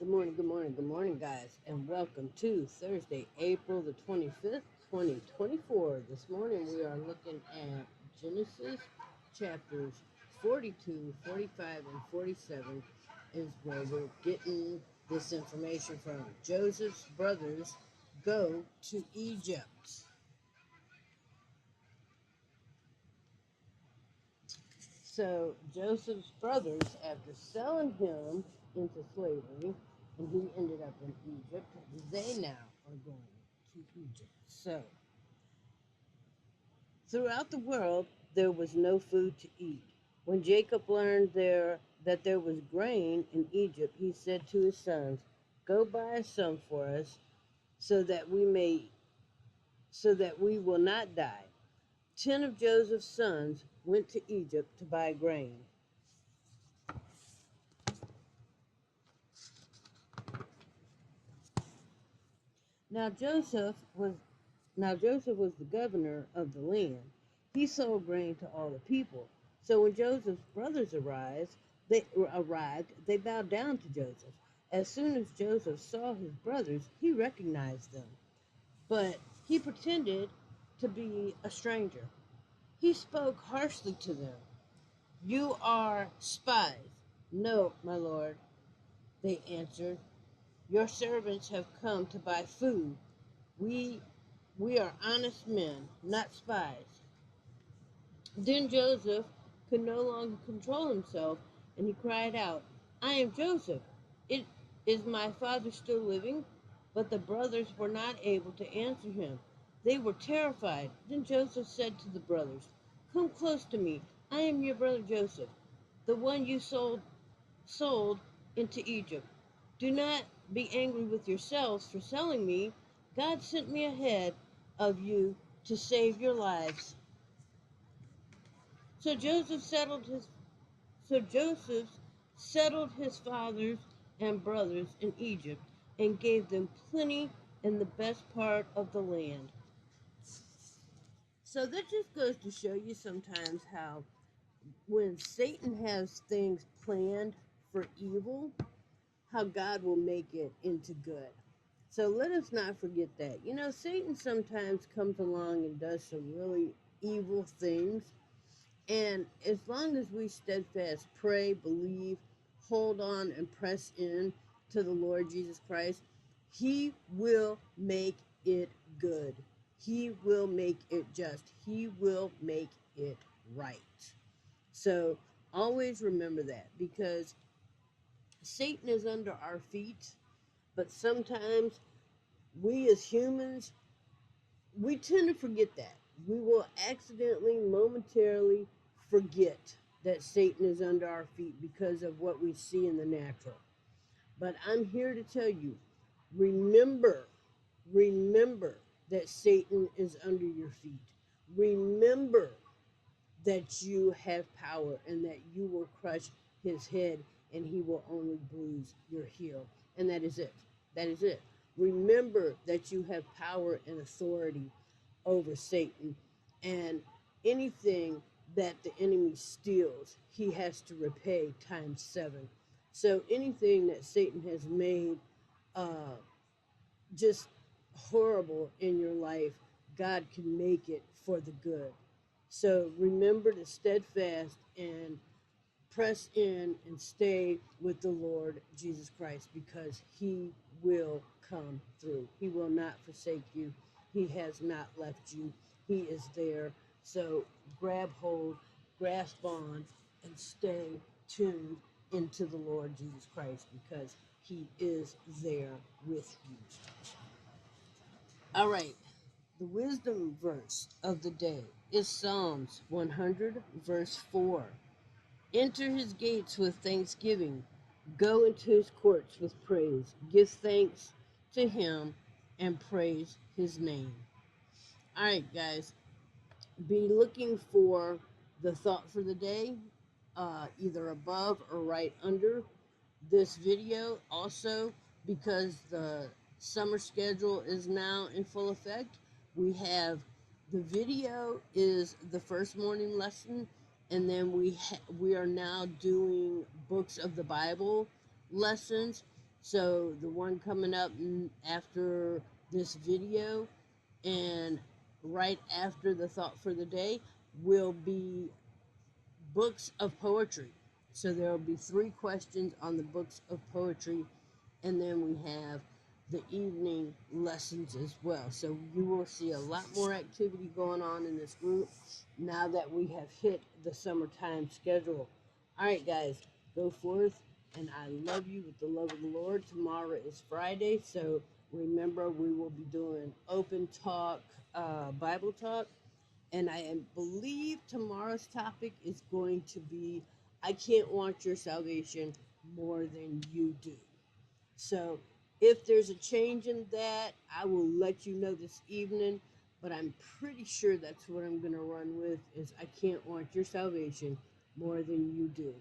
Good morning, guys, and welcome to Thursday, April the 25th, 2024. This morning we are looking at Genesis chapters 42, 45, and 47 is where we're getting this information from. Joseph's brothers go to Egypt. So Joseph's brothers, after selling him into slavery, and he ended up in Egypt, they now are going to Egypt. So throughout the world, there was no food to eat. When Jacob learned that there was grain in Egypt, he said to his sons, "Go buy some for us, so that we will not die." 10 of Joseph's sons went to Egypt to buy grain. Now Joseph was the governor of the land. He sold grain to all the people. So when Joseph's brothers arrived, they bowed down to Joseph. As soon as Joseph saw his brothers, he recognized them, but he pretended to be a stranger. He spoke harshly to them. "You are spies." "No, my lord," they answered. "Your servants have come to buy food. We we are honest men, not spies." Then Joseph could no longer control himself, and he cried out, "I am Joseph. It is my father still living?" But the brothers were not able to answer him. They were terrified. Then Joseph said to the brothers, "Come close to me. I am your brother Joseph, the one you sold into Egypt. Do not be angry with yourselves for selling me. God sent me ahead of you to save your lives." So Joseph settled his fathers and brothers in Egypt and gave them plenty in the best part of the land. So that just goes to show you sometimes how when Satan has things planned for evil, how God will make it into good. So let us not forget that. Satan sometimes comes along and does some really evil things. And as long as we steadfast pray, believe, hold on, and press in to the Lord Jesus Christ, He will make it good. He will make it just. He will make it right. So always remember that, because Satan is under our feet, but sometimes we as humans, we tend to forget that. We will accidentally, momentarily forget that Satan is under our feet because of what we see in the natural. But I'm here to tell you, remember, remember that Satan is under your feet. Remember that you have power and that you will crush his head and he will only bruise your heel. And that is it. That is it. Remember that you have power and authority over Satan, and anything that the enemy steals, he has to repay times 7. So anything that Satan has made just horrible in your life, God can make it for the good. So remember to steadfast and press in and stay with the Lord Jesus Christ, because he will come through. He will not forsake you. He has not left you. He is there. So grab hold, grasp on, and stay tuned into the Lord Jesus Christ, because he is there with you. All right. The wisdom verse of the day is Psalms 100, verse 4. "Enter his gates with thanksgiving. Go into his courts with praise. Give thanks to him and praise his name." All right, guys. Be looking for the thought for the day, either above or right under this video. Also, because the summer schedule is now in full effect, we have the video is the first morning lesson, and then we are now doing books of the Bible lessons. So the one coming up after this video and right after the thought for the day will be books of poetry. So there will be 3 questions on the books of poetry, and then we have the evening lessons as well. So you will see a lot more activity going on in this group now that we have hit the summertime schedule. All right, guys, go forth, and I love you with the love of the Lord. Tomorrow is Friday, so remember we will be doing open talk, Bible talk, and I believe tomorrow's topic is going to be I can't want your salvation more than you do. So if there's a change in that, I will let you know this evening, but I'm pretty sure that's what I'm going to run with is I can't want your salvation more than you do.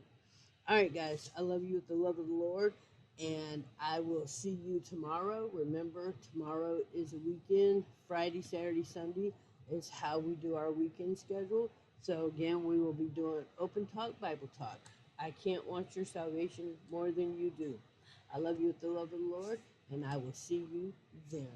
All right, guys, I love you with the love of the Lord, and I will see you tomorrow. Remember, tomorrow is a weekend. Friday, Saturday, Sunday is how we do our weekend schedule. So, again, we will be doing Open Talk Bible Talk. I can't want your salvation more than you do. I love you with the love of the Lord, and I will see you then.